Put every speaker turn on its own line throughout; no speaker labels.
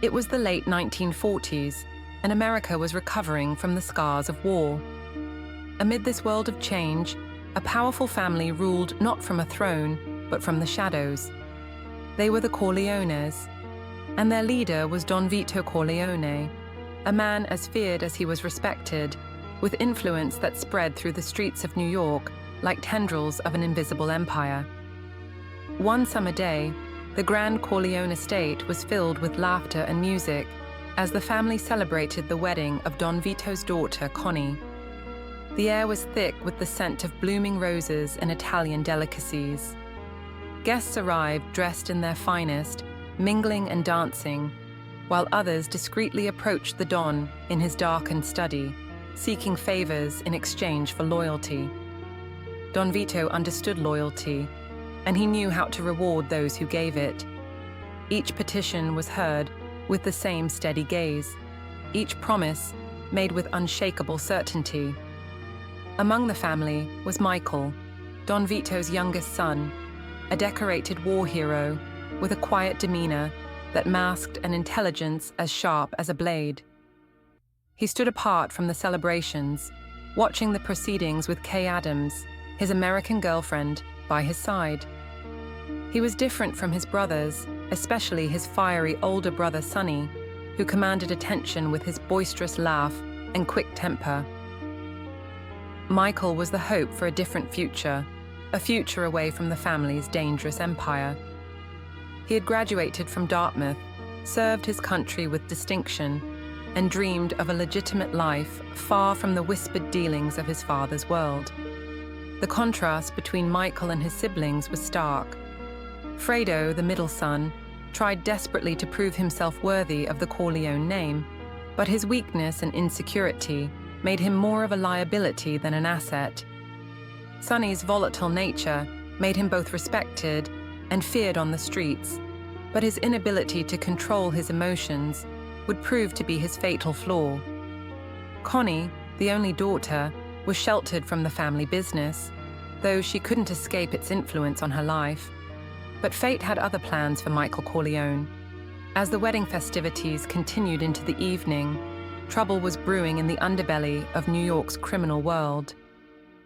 It was the late 1940s, and America was recovering from the scars of war. Amid this world of change, a powerful family ruled not from a throne, but from the shadows. They were the Corleones, and their leader was Don Vito Corleone, a man as feared as he was respected, with influence that spread through the streets of New York like tendrils of an invisible empire. One summer day, the Grand Corleone estate was filled with laughter and music as the family celebrated the wedding of Don Vito's daughter, Connie. The air was thick with the scent of blooming roses and Italian delicacies. Guests arrived dressed in their finest, mingling and dancing, while others discreetly approached the Don in his darkened study, seeking favors in exchange for loyalty. Don Vito understood loyalty, and he knew how to reward those who gave it. Each petition was heard with the same steady gaze, each promise made with unshakable certainty. Among the family was Michael, Don Vito's youngest son, a decorated war hero with a quiet demeanor that masked an intelligence as sharp as a blade. He stood apart from the celebrations, watching the proceedings with Kay Adams, his American girlfriend, by his side. He was different from his brothers, especially his fiery older brother Sonny, who commanded attention with his boisterous laugh and quick temper. Michael was the hope for a different future, a future away from the family's dangerous empire. He had graduated from Dartmouth, served his country with distinction, and dreamed of a legitimate life far from the whispered dealings of his father's world. The contrast between Michael and his siblings was stark. Fredo, the middle son, tried desperately to prove himself worthy of the Corleone name, but his weakness and insecurity made him more of a liability than an asset. Sonny's volatile nature made him both respected and feared on the streets, but his inability to control his emotions would prove to be his fatal flaw. Connie, the only daughter, was sheltered from the family business, though she couldn't escape its influence on her life. But fate had other plans for Michael Corleone. As the wedding festivities continued into the evening, trouble was brewing in the underbelly of New York's criminal world.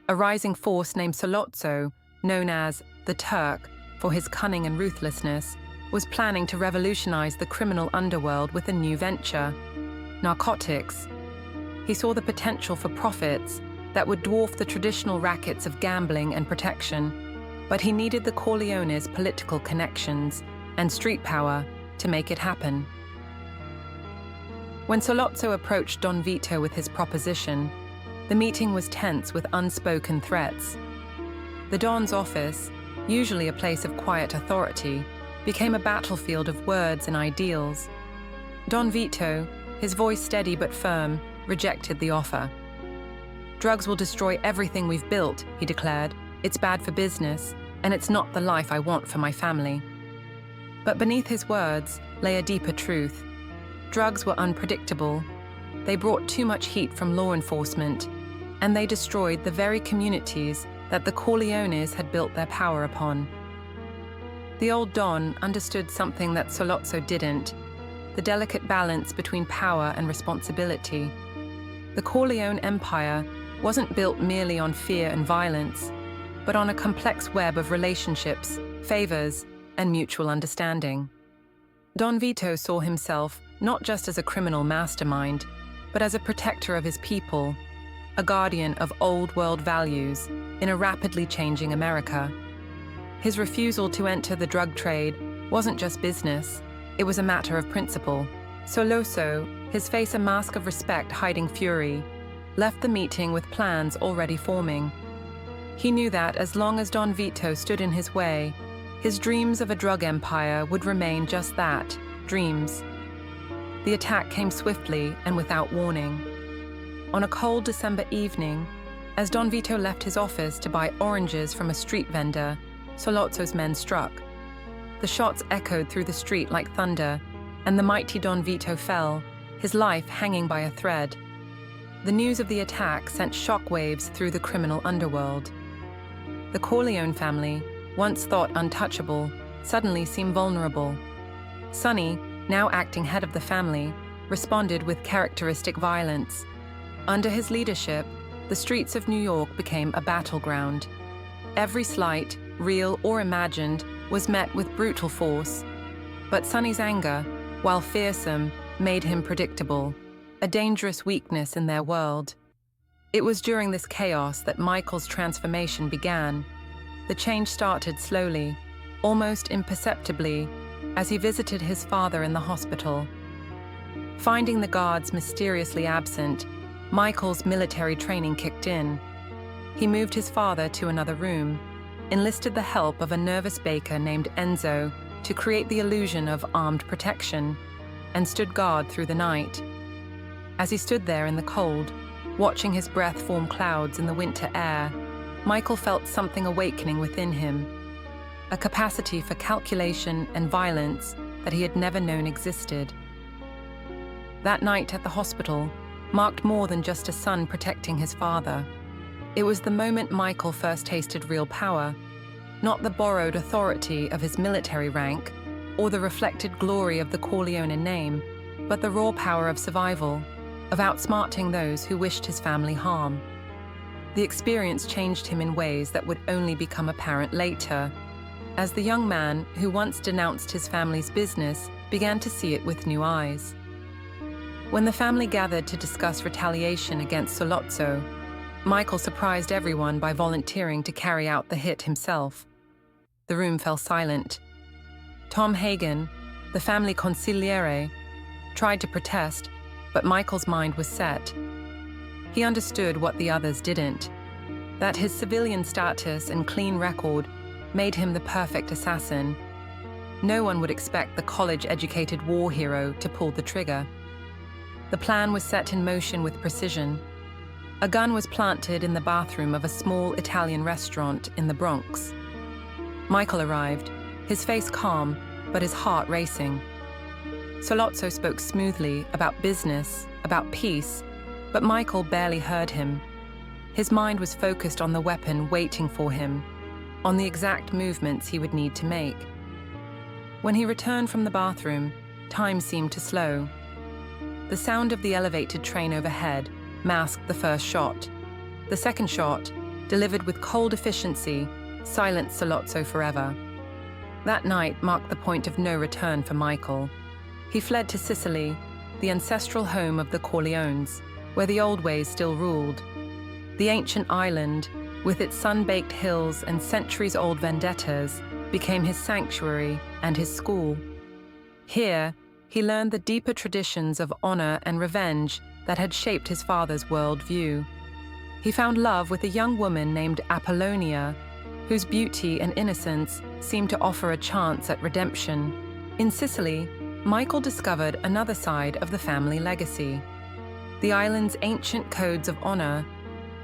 A rising force named Sollozzo, known as the Turk for his cunning and ruthlessness, was planning to revolutionize the criminal underworld with a new venture: narcotics. He saw the potential for profits that would dwarf the traditional rackets of gambling and protection, but he needed the Corleones' political connections and street power to make it happen. When Sollozzo approached Don Vito with his proposition, the meeting was tense with unspoken threats. The Don's office, usually a place of quiet authority, became a battlefield of words and ideals. Don Vito, his voice steady but firm, rejected the offer. "Drugs will destroy everything we've built," he declared. "It's bad for business, and it's not the life I want for my family." But beneath his words lay a deeper truth. Drugs were unpredictable. They brought too much heat from law enforcement, and they destroyed the very communities that the Corleones had built their power upon. The old Don understood something that Sollozzo didn't: the delicate balance between power and responsibility. The Corleone Empire wasn't built merely on fear and violence, but on a complex web of relationships, favors, and mutual understanding. Don Vito saw himself not just as a criminal mastermind, but as a protector of his people, a guardian of old-world values in a rapidly changing America. His refusal to enter the drug trade wasn't just business, it was a matter of principle. Sollozzo, his face a mask of respect hiding fury, left the meeting with plans already forming. He knew that as long as Don Vito stood in his way, his dreams of a drug empire would remain just that, dreams. The attack came swiftly and without warning. On a cold December evening, as Don Vito left his office to buy oranges from a street vendor, Sollozzo's men struck. The shots echoed through the street like thunder, and the mighty Don Vito fell, his life hanging by a thread. The news of the attack sent shockwaves through the criminal underworld. The Corleone family, once thought untouchable, suddenly seemed vulnerable. Sonny, now acting head of the family, responded with characteristic violence. Under his leadership, the streets of New York became a battleground. Every slight, real or imagined, was met with brutal force. But Sonny's anger, while fearsome, made him predictable, a dangerous weakness in their world. It was during this chaos that Michael's transformation began. The change started slowly, almost imperceptibly, as he visited his father in the hospital. Finding the guards mysteriously absent, Michael's military training kicked in. He moved his father to another room, enlisted the help of a nervous baker named Enzo to create the illusion of armed protection, and stood guard through the night. As he stood there in the cold, watching his breath form clouds in the winter air, Michael felt something awakening within him, a capacity for calculation and violence that he had never known existed. That night at the hospital marked more than just a son protecting his father. It was the moment Michael first tasted real power, not the borrowed authority of his military rank or the reflected glory of the Corleone name, but the raw power of survival, of outsmarting those who wished his family harm. The experience changed him in ways that would only become apparent later, as the young man who once denounced his family's business began to see it with new eyes. When the family gathered to discuss retaliation against Sollozzo, Michael surprised everyone by volunteering to carry out the hit himself. The room fell silent. Tom Hagen, the family consigliere, tried to protest, but Michael's mind was set. He understood what the others didn't, that his civilian status and clean record made him the perfect assassin. No one would expect the college-educated war hero to pull the trigger. The plan was set in motion with precision. A gun was planted in the bathroom of a small Italian restaurant in the Bronx. Michael arrived, his face calm, but his heart racing. Sollozzo spoke smoothly about business, about peace, but Michael barely heard him. His mind was focused on the weapon waiting for him, on the exact movements he would need to make. When he returned from the bathroom, time seemed to slow. The sound of the elevated train overhead masked the first shot. The second shot, delivered with cold efficiency, silenced Sollozzo forever. That night marked the point of no return for Michael. He fled to Sicily, the ancestral home of the Corleones, where the old ways still ruled. The ancient island, with its sun-baked hills and centuries-old vendettas, became his sanctuary and his school. Here, he learned the deeper traditions of honor and revenge that had shaped his father's worldview. He found love with a young woman named Apollonia, whose beauty and innocence seemed to offer a chance at redemption. In Sicily, Michael discovered another side of the family legacy. The island's ancient codes of honor,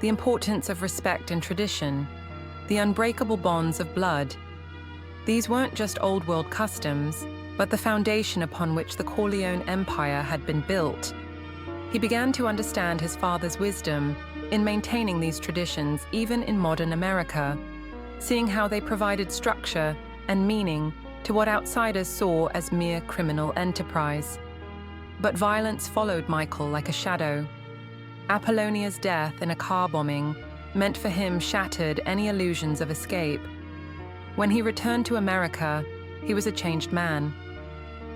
the importance of respect and tradition, the unbreakable bonds of blood. These weren't just old-world customs, but the foundation upon which the Corleone Empire had been built. He began to understand his father's wisdom in maintaining these traditions even in modern America, seeing how they provided structure and meaning to what outsiders saw as mere criminal enterprise. But violence followed Michael like a shadow. Apollonia's death in a car bombing meant for him shattered any illusions of escape. When he returned to America, he was a changed man.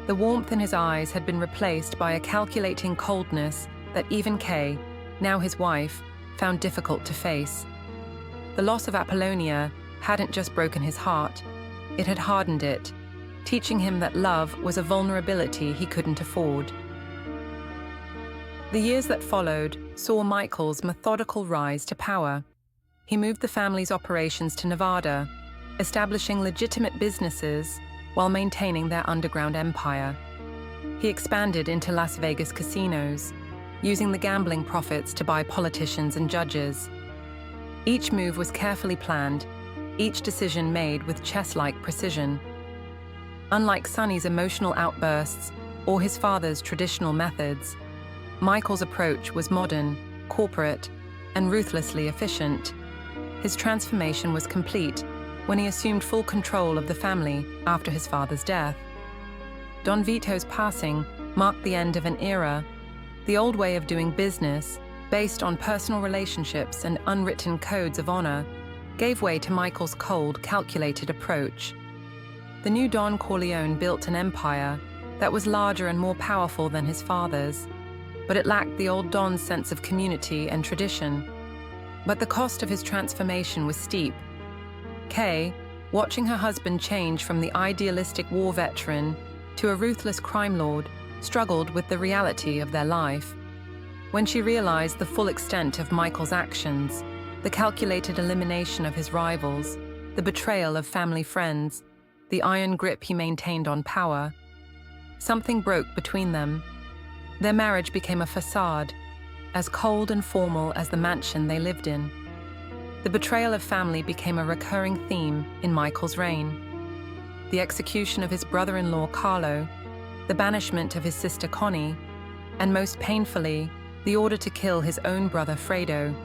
The warmth in his eyes had been replaced by a calculating coldness that even Kay, now his wife, found difficult to face. The loss of Apollonia hadn't just broken his heart, it had hardened it, teaching him that love was a vulnerability he couldn't afford. The years that followed saw Michael's methodical rise to power. He moved the family's operations to Nevada, establishing legitimate businesses while maintaining their underground empire. He expanded into Las Vegas casinos, using the gambling profits to buy politicians and judges. Each move was carefully planned, each decision made with chess-like precision. Unlike Sonny's emotional outbursts or his father's traditional methods, Michael's approach was modern, corporate, and ruthlessly efficient. His transformation was complete when he assumed full control of the family after his father's death. Don Vito's passing marked the end of an era. The old way of doing business, based on personal relationships and unwritten codes of honor, gave way to Michael's cold, calculated approach. The new Don Corleone built an empire that was larger and more powerful than his father's, but it lacked the old Don's sense of community and tradition. But the cost of his transformation was steep. Kay, watching her husband change from the idealistic war veteran to a ruthless crime lord, struggled with the reality of their life. When she realized the full extent of Michael's actions, the calculated elimination of his rivals, the betrayal of family friends, the iron grip he maintained on power, something broke between them. Their marriage became a facade, as cold and formal as the mansion they lived in. The betrayal of family became a recurring theme in Michael's reign. The execution of his brother-in-law Carlo, the banishment of his sister Connie, and most painfully, the order to kill his own brother Fredo.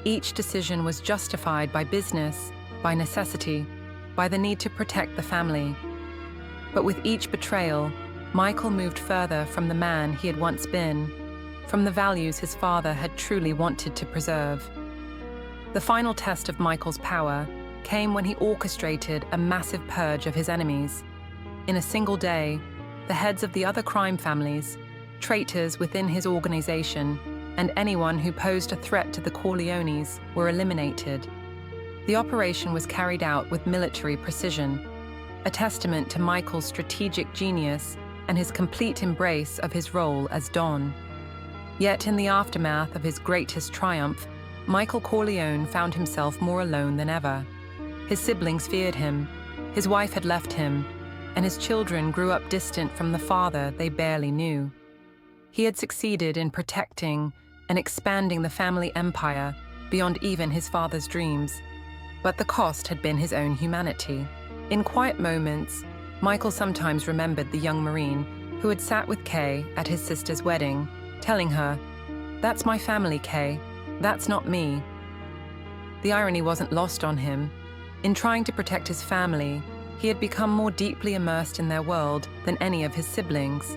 Each decision was justified by business, by necessity, by the need to protect the family. But with each betrayal, Michael moved further from the man he had once been, from the values his father had truly wanted to preserve. The final test of Michael's power came when he orchestrated a massive purge of his enemies. In a single day, the heads of the other crime families, traitors within his organization, and anyone who posed a threat to the Corleones were eliminated. The operation was carried out with military precision, a testament to Michael's strategic genius and his complete embrace of his role as Don. Yet in the aftermath of his greatest triumph, Michael Corleone found himself more alone than ever. His siblings feared him, his wife had left him, and his children grew up distant from the father they barely knew. He had succeeded in protecting and expanding the family empire beyond even his father's dreams, but the cost had been his own humanity. In quiet moments, Michael sometimes remembered the young Marine who had sat with Kay at his sister's wedding, telling her, "That's my family, Kay. That's not me." The irony wasn't lost on him. In trying to protect his family, he had become more deeply immersed in their world than any of his siblings.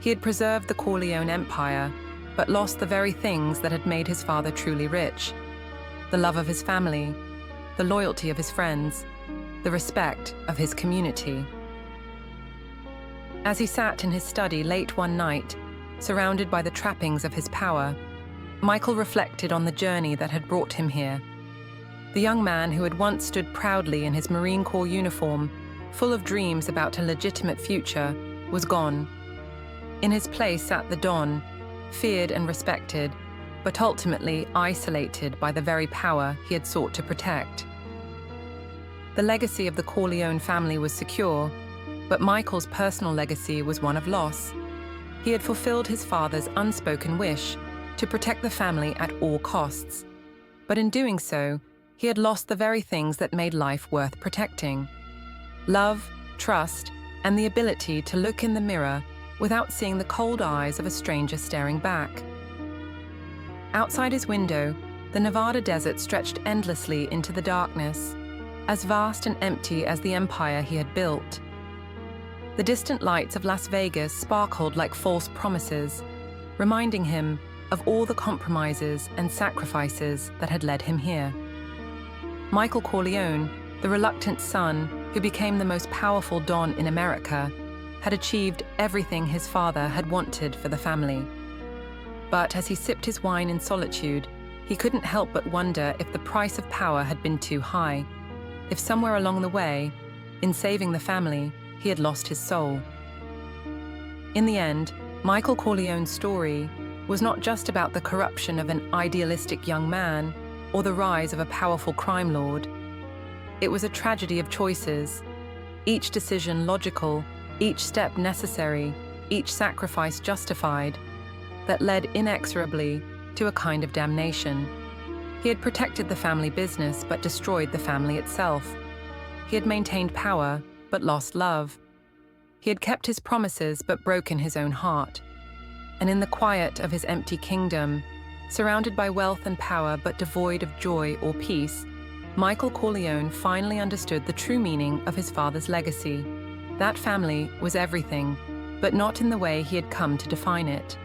He had preserved the Corleone empire, but lost the very things that had made his father truly rich: the love of his family, the loyalty of his friends, the respect of his community. As he sat in his study late one night, surrounded by the trappings of his power, Michael reflected on the journey that had brought him here. The young man who had once stood proudly in his Marine Corps uniform, full of dreams about a legitimate future, was gone. In his place sat the Don, feared and respected, but ultimately isolated by the very power he had sought to protect. The legacy of the Corleone family was secure, but Michael's personal legacy was one of loss. He had fulfilled his father's unspoken wish to protect the family at all costs, but in doing so, he had lost the very things that made life worth protecting: love, trust, and the ability to look in the mirror without seeing the cold eyes of a stranger staring back. Outside his window, the Nevada desert stretched endlessly into the darkness, as vast and empty as the empire he had built. The distant lights of Las Vegas sparkled like false promises, reminding him of all the compromises and sacrifices that had led him here. Michael Corleone, the reluctant son who became the most powerful Don in America, had achieved everything his father had wanted for the family. But as he sipped his wine in solitude, he couldn't help but wonder if the price of power had been too high, if somewhere along the way, in saving the family, he had lost his soul. In the end, Michael Corleone's story was not just about the corruption of an idealistic young man or the rise of a powerful crime lord. It was a tragedy of choices, each decision logical, each step necessary, each sacrifice justified, that led inexorably to a kind of damnation. He had protected the family business but destroyed the family itself. He had maintained power but lost love. He had kept his promises but broken his own heart. And in the quiet of his empty kingdom, surrounded by wealth and power but devoid of joy or peace, Michael Corleone finally understood the true meaning of his father's legacy That family was everything, but not in the way he had come to define it.